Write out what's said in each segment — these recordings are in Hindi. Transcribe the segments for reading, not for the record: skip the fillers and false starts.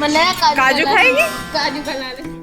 मनाया काजू खाएगी? काजू बना ले।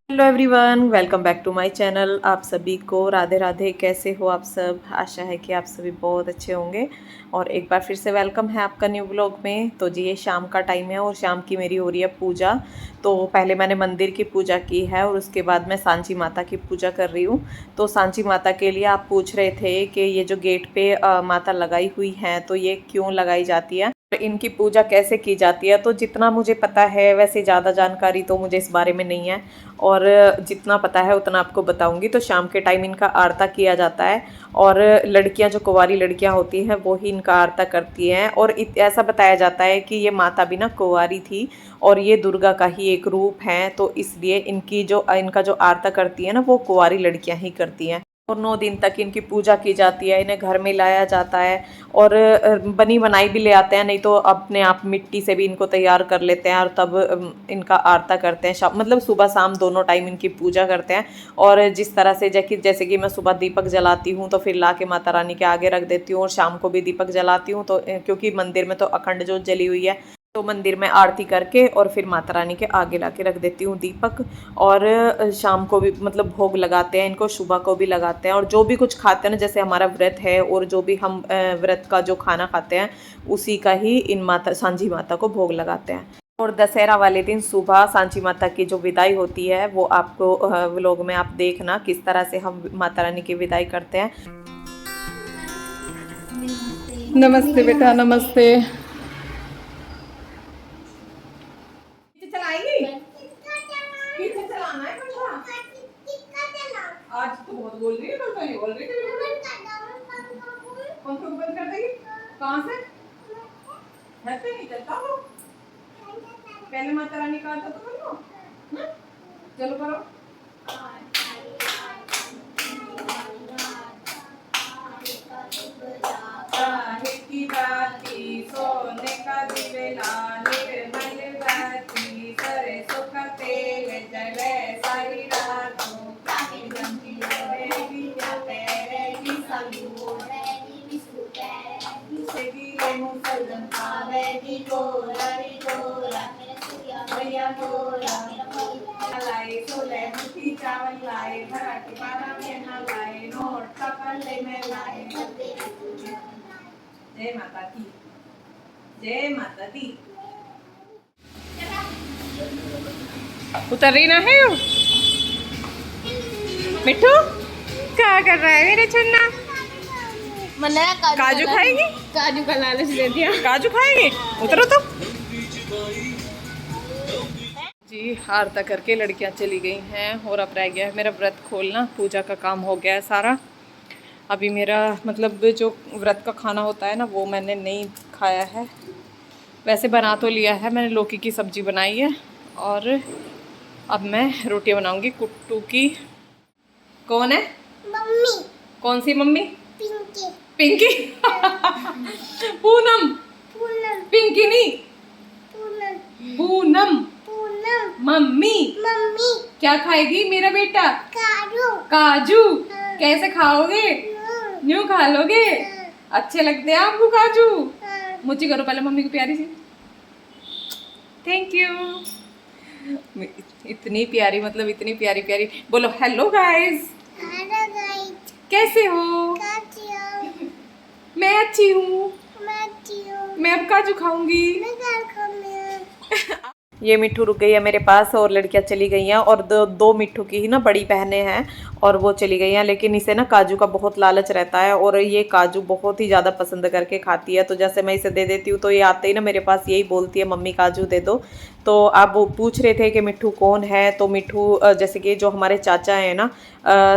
Hello everyone, welcome back to my channel. आप सभी को राधे राधे। कैसे हो आप सब? आशा है कि आप सभी बहुत अच्छे होंगे और एक बार फिर से वेलकम है आपका न्यू ब्लॉग में। तो जी ये शाम का टाइम है और शाम की मेरी हो रही है पूजा। तो पहले मैंने मंदिर की पूजा की है और उसके बाद मैं सांची माता की पूजा कर रही हूँ। तो सांची माता के लिए आप पूछ रहे थे कि ये जो गेट पे माता लगाई हुई हैं तो ये क्यों लगाई जाती है, इनकी पूजा कैसे की जाती है। तो जितना मुझे पता है, वैसे ज़्यादा जानकारी तो मुझे इस बारे में नहीं है और जितना पता है उतना आपको बताऊंगी। तो शाम के टाइम इनका आरता किया जाता है और लड़कियां जो कुंवारी लड़कियां होती हैं वो ही इनका आरता करती हैं। और ऐसा बताया जाता है कि ये माता भी ना कुंवारी थी और ये दुर्गा का ही एक रूप है, तो इसलिए इनका जो आरता करती है ना वो कुंवारी लड़कियां ही करती हैं। और 9 दिन तक इनकी पूजा की जाती है, इन्हें घर में लाया जाता है और बनी बनाई भी ले आते हैं, नहीं तो अपने आप मिट्टी से भी इनको तैयार कर लेते हैं और तब इनका आरता करते हैं। मतलब सुबह शाम दोनों टाइम इनकी पूजा करते हैं। और जिस तरह से जैसे कि मैं सुबह दीपक जलाती हूँ तो फिर ला के माता रानी के आगे रख देती हूँ और शाम को भी दीपक जलाती हूँ। तो क्योंकि मंदिर में तो अखंड ज्योत जली हुई है, तो मंदिर में आरती करके और फिर माता रानी के आगे ला के रख देती हूँ दीपक। और शाम को भी मतलब भोग लगाते हैं इनको, सुबह को भी लगाते हैं। और जो भी कुछ खाते हैं ना, जैसे हमारा व्रत है और जो भी हम व्रत का जो खाना खाते हैं उसी का ही इन सांची माता को भोग लगाते हैं। और दशहरा वाले दिन सुबह सांची माता की जो विदाई होती है वो आपको व्लॉग में आप देखना किस तरह से हम माता रानी की विदाई करते हैं। नमस्ते बेटा, नमस्ते। चलाएंगी? पीछे चलाना है बेटा। आज तो बहुत बोल रही है, कल तो नहीं बोल रही थी। कौन सा बंद कर देगी? कहाँ से? घर पे नहीं चलता वो। पहले माता रानी का आता तो कर लो। चलो करो। काहे की बाती सोने का दिवेला, निर्मल बाती सरसों का तेल जले सारी रातों। काहे जमती रहेगी जाते रहेगी संगू सेगी ले मुसलजन खावेगी गोरी गोरा भैया गोरा। लाए सोले मुठी चावल लाए, भराटी बारा में ना लाए, नोट का पल्ले में लाए। जय माता दी, जय माता दी। उतर रही ना है वो मिट्टू? क्या कर रहा है मेरे चुन्ना? मनाया काजू खाएगी? काजू का लालच दे दिया। काजू खाएगी? उतरो तो। जी आरता करके लड़कियां चली गई हैं और अब रह गया है मेरा व्रत खोलना। पूजा का काम हो गया है सारा। अभी मेरा मतलब जो व्रत का खाना होता है ना वो मैंने नहीं खाया है। वैसे बना तो लिया है मैंने, लौकी की सब्ज़ी बनाई है और अब मैं रोटियां बनाऊंगी कुट्टू की। कौन है मम्मी? कौन सी मम्मी? पिंकी। पिंकी। पूनम। पूनम। पिंकी नहीं, पूनम। पूनम। पूनम। मम्मी। मम्मी। क्या खाएगी मेरा बेटा? काजू। काजू। कैसे खाओगे? न्यू खा लोगे? अच्छे लगते हैं आपको काजू? मुझे करो पहले मम्मी को प्यारी सी। Thank you. इतनी प्यारी, मतलब इतनी प्यारी प्यारी। बोलो हेलो गाइस। Hello guys. कैसे हो? कैसे हो? मैं अच्छी हूँ। मैं अच्छी हूँ। मैं अब काजू खाऊंगी। मैं काजू खाऊंगी। ये मिट्ठू रुक गई है मेरे पास और लड़कियां चली गई हैं। और दो मिट्ठू की ही ना बड़ी बहनें हैं और वो चली गई हैं। लेकिन इसे ना काजू का बहुत लालच रहता है और ये काजू बहुत ही ज़्यादा पसंद करके खाती है। तो जैसे मैं इसे दे देती हूँ तो ये आते ही ना मेरे पास यही बोलती है मम्मी काजू दे दो। तो आप वो पूछ रहे थे कि मिट्ठू कौन है, तो मिट्ठू जैसे कि जो हमारे चाचा हैं ना,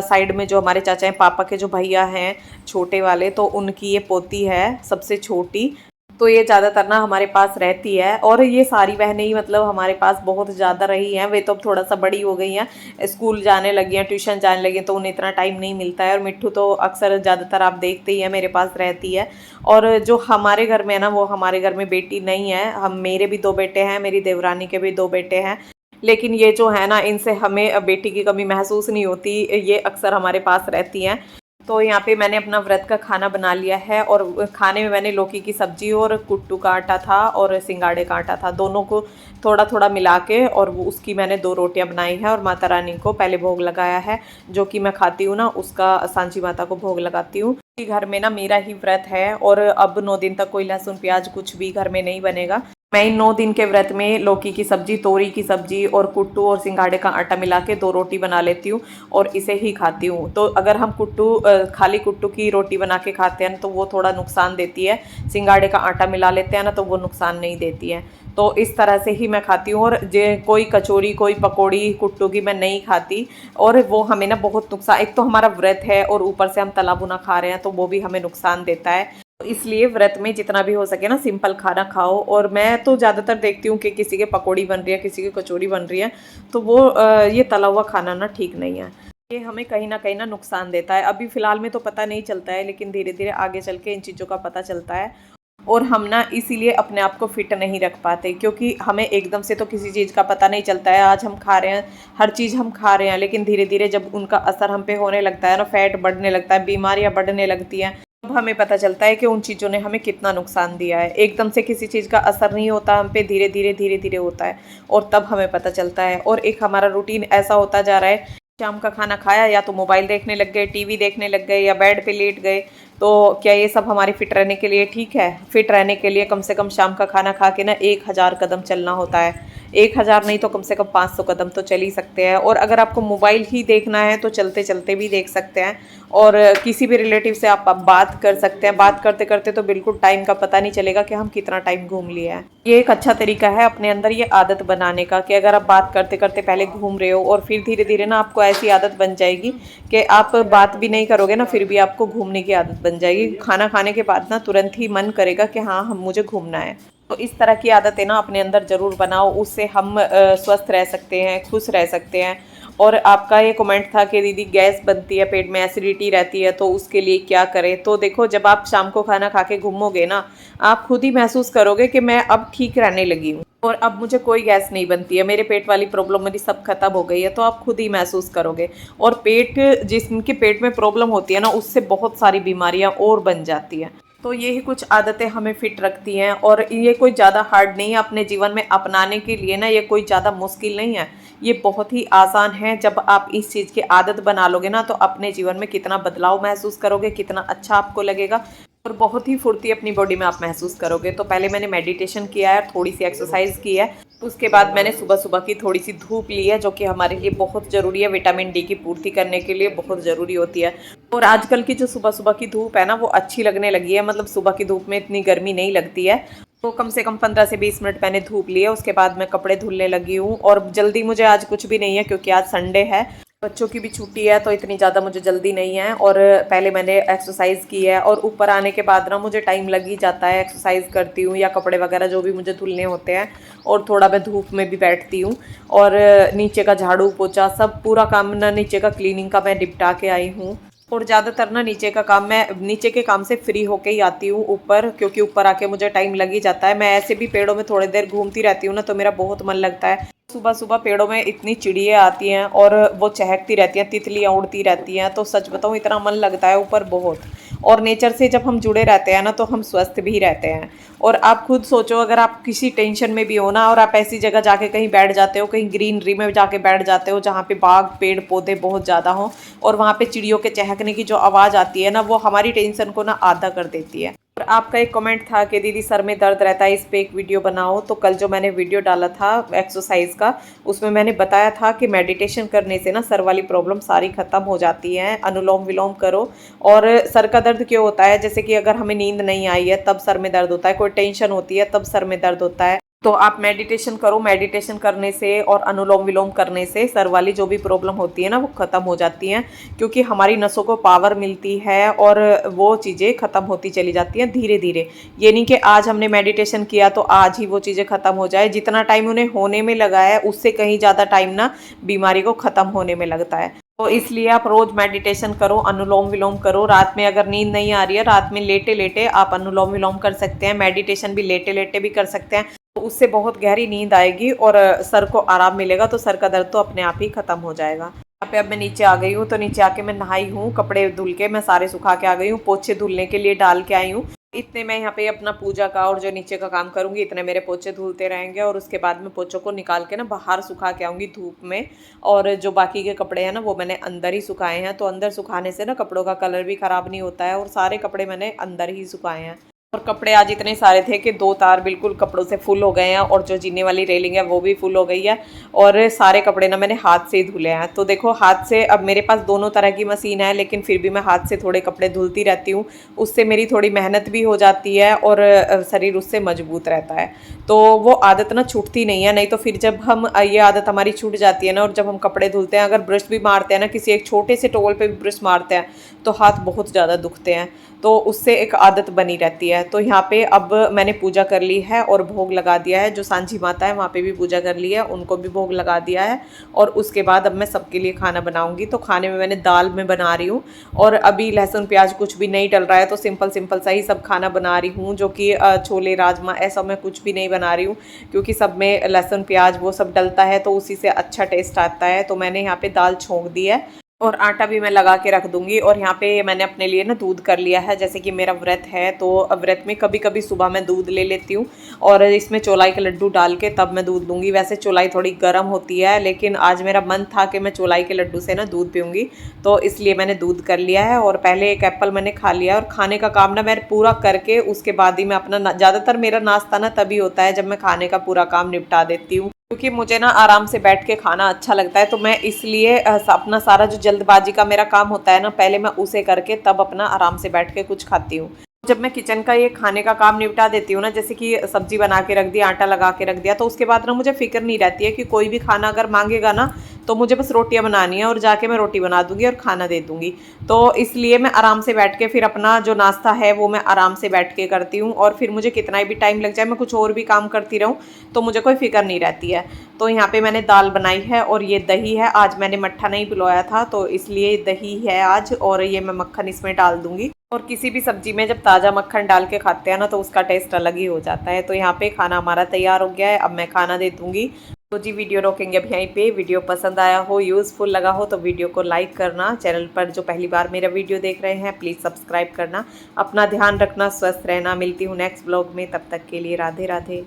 साइड में जो हमारे चाचा हैं, पापा के जो भैया हैं छोटे वाले, तो उनकी ये पोती है सबसे छोटी। तो ये ज़्यादातर ना हमारे पास रहती है। और ये सारी बहनें ही मतलब हमारे पास बहुत ज़्यादा रही हैं। वे तो अब थोड़ा सा बड़ी हो गई हैं, स्कूल जाने लगी हैं, ट्यूशन जाने लगी हैं, तो उन्हें इतना टाइम नहीं मिलता है। और मिट्ठू तो अक्सर ज़्यादातर आप देखते ही हैं मेरे पास रहती है। और जो हमारे घर में है ना, वो हमारे घर में बेटी नहीं है। हम मेरे भी 2 बेटे हैं, मेरी देवरानी के भी 2 बेटे हैं, लेकिन ये जो है ना, इनसे हमें बेटी की कमी महसूस नहीं होती। ये अक्सर हमारे पास रहती हैं। तो यहाँ पे मैंने अपना व्रत का खाना बना लिया है और खाने में मैंने लौकी की सब्जी और कुट्टू का आटा था और सिंगाड़े का आटा था, दोनों को थोड़ा थोड़ा मिला के, और वो उसकी मैंने 2 रोटियां बनाई हैं और माता रानी को पहले भोग लगाया है। जो कि मैं खाती हूँ ना, उसका सांची माता को भोग लगाती हूँ। घर में ना मेरा ही व्रत है और अब 9 दिन तक कोई लहसुन प्याज कुछ भी घर में नहीं बनेगा। मैं इन 9 दिन के व्रत में लौकी की सब्जी, तोरी की सब्जी और कुट्टू और सिंगाड़े का आटा मिला के 2 रोटी बना लेती हूँ और इसे ही खाती हूँ। तो अगर हम खाली कुट्टू की रोटी बना के खाते हैं तो वो थोड़ा नुकसान देती है, सिंगाड़े का आटा मिला लेते हैं ना तो वो नुकसान नहीं देती है। तो इस तरह से ही मैं खाती हूँ। और कोई कचौरी, कोई पकौड़ी कुट्टू की मैं नहीं खाती। और वो हमें ना बहुत नुकसान, एक तो हमारा व्रत है और ऊपर से हम तला भुना खा रहे हैं, तो वो भी हमें नुकसान देता है। तो इसलिए व्रत में जितना भी हो सके ना सिंपल खाना खाओ। और मैं तो ज़्यादातर देखती हूँ कि किसी के पकौड़ी बन रही है, किसी की कचौड़ी बन रही है, तो वो ये तला हुआ खाना ना ठीक नहीं है। ये हमें कहीं ना नुकसान देता है। अभी फ़िलहाल में तो पता नहीं चलता है, लेकिन धीरे धीरे आगे चल के इन चीज़ों का पता चलता है। और हम ना इसीलिए अपने आप को फिट नहीं रख पाते, क्योंकि हमें एकदम से तो किसी चीज़ का पता नहीं चलता है। आज हम खा रहे हैं, हर चीज़ हम खा रहे हैं, लेकिन धीरे धीरे जब उनका असर हम पे होने लगता है ना, फैट बढ़ने लगता है, बीमारियां बढ़ने लगती हैं, तब हमें पता चलता है कि उन चीज़ों ने हमें कितना नुकसान दिया है। एकदम से किसी चीज़ का असर नहीं होता हम पे, धीरे धीरे होता है और तब हमें पता चलता है। और एक हमारा रूटीन ऐसा होता जा रहा है, शाम का खाना खाया या तो मोबाइल देखने लग गए, टीवी देखने लग गए या बेड पे लेट गए। तो क्या ये सब हमारे फिट रहने के लिए ठीक है? फिट रहने के लिए कम से कम शाम का खाना खा के ना 1000 कदम चलना होता है। 1000 नहीं तो कम से कम 500 कदम तो चल ही सकते हैं। और अगर आपको मोबाइल ही देखना है तो चलते चलते भी देख सकते हैं। और किसी भी रिलेटिव से आप बात कर सकते हैं। बात करते करते तो बिल्कुल टाइम का पता नहीं चलेगा कि हम कितना टाइम घूम लिए हैं। ये एक अच्छा तरीका है अपने अंदर ये आदत बनाने का, कि अगर आप बात करते करते पहले घूम रहे हो और फिर धीरे धीरे ना आपको ऐसी आदत बन जाएगी कि आप बात भी नहीं करोगे ना, फिर भी आपको घूमने की आदत बन जाएगी। खाना खाने के बाद ना तुरंत ही मन करेगा कि हाँ, हम मुझे घूमना है। तो इस तरह की आदतें ना अपने अंदर ज़रूर बनाओ, उससे हम स्वस्थ रह सकते हैं, खुश रह सकते हैं। और आपका ये कमेंट था कि दीदी गैस बनती है, पेट में एसिडिटी रहती है, तो उसके लिए क्या करें? तो देखो, जब आप शाम को खाना खा के घूमोगे ना, आप खुद ही महसूस करोगे कि मैं अब ठीक रहने लगी हूँ और अब मुझे कोई गैस नहीं बनती है, मेरे पेट वाली प्रॉब्लम मेरी सब खत्म हो गई है। तो आप खुद ही महसूस करोगे। और जिनके पेट में प्रॉब्लम होती है ना, उससे बहुत सारी बीमारियां और बन जाती हैं। तो यही कुछ आदतें हमें फिट रखती हैं और ये कोई ज़्यादा हार्ड नहीं है अपने जीवन में अपनाने के लिए ना, ये कोई ज़्यादा मुश्किल नहीं है, ये बहुत ही आसान है। जब आप इस चीज़ की आदत बना लोगे ना, तो अपने जीवन में कितना बदलाव महसूस करोगे, कितना अच्छा आपको लगेगा और बहुत ही फुर्ती अपनी बॉडी में आप महसूस करोगे। तो पहले मैंने मेडिटेशन किया है, थोड़ी सी एक्सरसाइज की है, उसके बाद मैंने सुबह सुबह की थोड़ी सी धूप ली है, जो कि हमारे लिए बहुत ज़रूरी है, विटामिन डी की पूर्ति करने के लिए बहुत ज़रूरी होती है। और आजकल की जो सुबह सुबह की धूप है ना, वो अच्छी लगने लगी है, मतलब सुबह की धूप में इतनी गर्मी नहीं लगती है। तो कम से कम 15 से 20 मिनट मैंने धूप ली है, उसके बाद मैं कपड़े धुलने लगी हूँ। और जल्दी मुझे आज कुछ भी नहीं है, क्योंकि आज संडे है, बच्चों की भी छुट्टी है, तो इतनी ज़्यादा मुझे जल्दी नहीं है। और पहले मैंने एक्सरसाइज की है और ऊपर आने के बाद ना मुझे टाइम लग ही जाता है, एक्सरसाइज करती हूँ या कपड़े वगैरह जो भी मुझे धुलने होते हैं, और थोड़ा मैं धूप में भी बैठती हूँ। और नीचे का झाड़ू पोछा सब पूरा काम ना, नीचे का क्लीनिंग का मैं निपटा के आई हूँ। और ज़्यादातर ना नीचे का काम मैं नीचे के काम से फ्री होके ही आती हूँ ऊपर, क्योंकि ऊपर आके मुझे टाइम लग ही जाता है। मैं ऐसे भी पेड़ों में थोड़ी देर घूमती रहती हूँ ना, तो मेरा बहुत मन लगता है। सुबह सुबह पेड़ों में इतनी चिड़िया आती हैं और वो चहकती रहती हैं, तितलियाँ उड़ती रहती हैं, तो सच बताऊँ इतना मन लगता है ऊपर बहुत। और नेचर से जब हम जुड़े रहते हैं ना, तो हम स्वस्थ भी रहते हैं। और आप खुद सोचो, अगर आप किसी टेंशन में भी हो ना, और आप ऐसी जगह जाके कहीं बैठ जाते हो, कहीं ग्रीनरी में जाके बैठ जाते हो जहाँ पे बाग पेड़ पौधे बहुत ज़्यादा हों, और वहाँ पे चिड़ियों के चहकने की जो आवाज़ आती है ना, वो हमारी टेंशन को ना आधा कर देती है। और आपका एक कमेंट था कि दीदी सर में दर्द रहता है, इस पे एक वीडियो बनाओ। तो कल जो मैंने वीडियो डाला था एक्सरसाइज का, उसमें मैंने बताया था कि मेडिटेशन करने से ना सर वाली प्रॉब्लम सारी खत्म हो जाती है। अनुलोम विलोम करो। और सर का दर्द क्यों होता है? जैसे कि अगर हमें नींद नहीं आई है तब सर में दर्द होता है, कोई टेंशन होती है तब सर में दर्द होता है, तो आप मेडिटेशन करो, मेडिटेशन करने से और अनुलोम विलोम करने से सर वाली जो भी प्रॉब्लम होती है ना वो ख़त्म हो जाती हैं, क्योंकि हमारी नसों को पावर मिलती है और वो चीज़ें ख़त्म होती चली जाती हैं धीरे धीरे। ये नहीं कि आज हमने मेडिटेशन किया तो आज ही वो चीज़ें ख़त्म हो जाए। जितना टाइम उन्हें होने में लगा है उससे कहीं ज़्यादा टाइम ना बीमारी को ख़त्म होने में लगता है। तो इसलिए आप रोज मेडिटेशन करो, अनुलोम विलोम करो। रात में अगर नींद नहीं आ रही है, रात में लेटे लेटे आप अनुलोम विलोम कर सकते हैं, मेडिटेशन भी लेटे लेटे भी कर सकते हैं। तो उससे बहुत गहरी नींद आएगी और सर को आराम मिलेगा, तो सर का दर्द तो अपने आप ही खत्म हो जाएगा। यहाँ पे अब मैं नीचे आ गई हूँ, तो नीचे आके मैं नहाई हूँ, कपड़े धुल के मैं सारे सुखा के आ गई हूँ, पोछे धुलने के लिए डाल के आई हूँ। इतने मैं यहाँ पे अपना पूजा का और जो नीचे का काम करूँगी, इतने मेरे पोछे धुलते रहेंगे और उसके बाद में पोछों को निकाल के ना बाहर सुखा के आऊँगी धूप में। और जो बाकी के कपड़े हैं ना वो मैंने अंदर ही सुखाए हैं, तो अंदर सुखाने से ना कपड़ों का कलर भी ख़राब नहीं होता है, और सारे कपड़े मैंने अंदर ही सुखाए हैं। और कपड़े आज इतने सारे थे कि 2 तार बिल्कुल कपड़ों से फुल हो गए हैं, और जो जीने वाली रेलिंग है वो भी फुल हो गई है। और सारे कपड़े ना मैंने हाथ से ही धुले हैं। तो देखो हाथ से, अब मेरे पास दोनों तरह की मशीन है, लेकिन फिर भी मैं हाथ से थोड़े कपड़े धुलती रहती हूँ। उससे मेरी थोड़ी मेहनत भी हो जाती है और शरीर उससे मजबूत रहता है। तो वो आदत ना छूटती नहीं है। नहीं तो फिर जब हम ये आदत हमारी छूट जाती है ना, और जब हम कपड़े धुलते हैं, अगर ब्रश भी मारते हैं ना, किसी एक छोटे से टॉवल पे भी ब्रश मारते हैं तो हाथ बहुत ज़्यादा दुखते हैं। तो उससे एक आदत बनी रहती है। तो यहाँ पे अब मैंने पूजा कर ली है और भोग लगा दिया है। जो सांझी माता है वहाँ पे भी पूजा कर ली है, उनको भी भोग लगा दिया है। और उसके बाद अब मैं सबके लिए खाना बनाऊंगी। तो खाने में मैंने दाल में बना रही हूँ, और अभी लहसुन प्याज कुछ भी नहीं डल रहा है, तो सिंपल सिंपल सा ही सब खाना बना रही हूँ, जो कि छोले राजमा ऐसा मैं कुछ भी नहीं बना रही हूँ, क्योंकि सब में लहसुन प्याज वो सब डलता है तो उसी से अच्छा टेस्ट आता है। तो मैंने यहाँ पे दाल छोंक दी है और आटा भी मैं लगा के रख दूंगी। और यहाँ पे मैंने अपने लिए ना दूध कर लिया है, जैसे कि मेरा व्रत है, तो व्रत में कभी कभी सुबह मैं दूध ले लेती हूँ और इसमें चौलाई के लड्डू डाल के तब मैं दूध लूँगी। वैसे चौलाई थोड़ी गर्म होती है, लेकिन आज मेरा मन था कि मैं चौलाई के लड्डू से ना दूध पीऊँगी, तो इसलिए मैंने दूध कर लिया है। और पहले एक एप्पल मैंने खा लिया, और खाने का काम ना मैं पूरा करके उसके बाद ही मैं अपना, ज़्यादातर मेरा नाश्ता ना तभी होता है जब मैं खाने का पूरा काम निपटा देती हूँ, क्योंकि मुझे ना आराम से बैठ के खाना अच्छा लगता है। तो मैं इसलिए अपना सारा जो जल्दबाजी का मेरा काम होता है ना, पहले मैं उसे करके तब अपना आराम से बैठ के कुछ खाती हूँ। जब मैं किचन का ये खाने का काम निपटा देती हूँ ना, जैसे कि सब्जी बना के रख दिया, आटा लगा के रख दिया, तो उसके बाद ना मुझे फिक्र नहीं रहती है कि कोई भी खाना अगर मांगेगा ना, तो मुझे बस रोटियां बनानी है और जाके मैं रोटी बना दूंगी और खाना दे दूंगी। तो इसलिए मैं आराम से बैठ के फिर अपना जो नाश्ता है वो मैं आराम से बैठ के करती हूँ, और फिर मुझे कितना भी टाइम लग जाए, मैं कुछ और भी काम करती रहूँ, तो मुझे कोई फिक्र नहीं रहती है। तो यहाँ पे मैंने दाल बनाई है और ये दही है। आज मैंने मट्ठा नहीं पिलवाया था, तो इसलिए दही है आज, और ये मैं मक्खन इसमें डाल दूंगी। और किसी भी सब्जी में जब ताज़ा मक्खन डाल के खाते हैं ना, तो उसका टेस्ट अलग ही हो जाता है। तो यहाँ पे खाना हमारा तैयार हो गया है, अब मैं खाना दे दूंगी। तो जी वीडियो रोकेंगे अब यहीं पे। वीडियो पसंद आया हो, यूज़फुल लगा हो, तो वीडियो को लाइक करना। चैनल पर जो पहली बार मेरा वीडियो देख रहे हैं प्लीज़ सब्सक्राइब करना। अपना ध्यान रखना, स्वस्थ रहना। मिलती हूँ नेक्स्ट ब्लॉग में, तब तक के लिए राधे राधे।